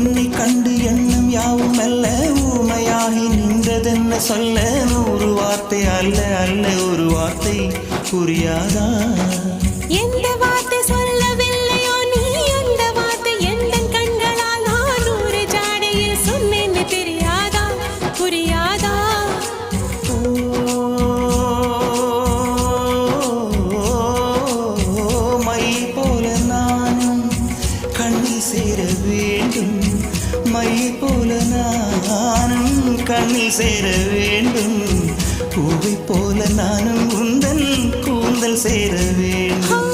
என்னை கண்டு எண்ணம் யாவும் அல்ல ஊமையாகி நின்றதென்ன சொல்ல 100 வார்த்தை அல்ல அல்ல ஒரு வார்த்தை புரியாதா எந்த வார்த்தை சொல்லவில்லையோ நீ அந்த வார்த்தை எந்த கண்களால் நான் 100 ஜாடையில் சொன்னேன்னு தெரியாதா புரியாதா மை போல நானும் கண்ணில் சேர வேண்டும் மை போல நானும் கண்ணில் சேர வேண்டும் பூவை போல நானும் உந்தன் கூந்தல் சேர வேண்டும்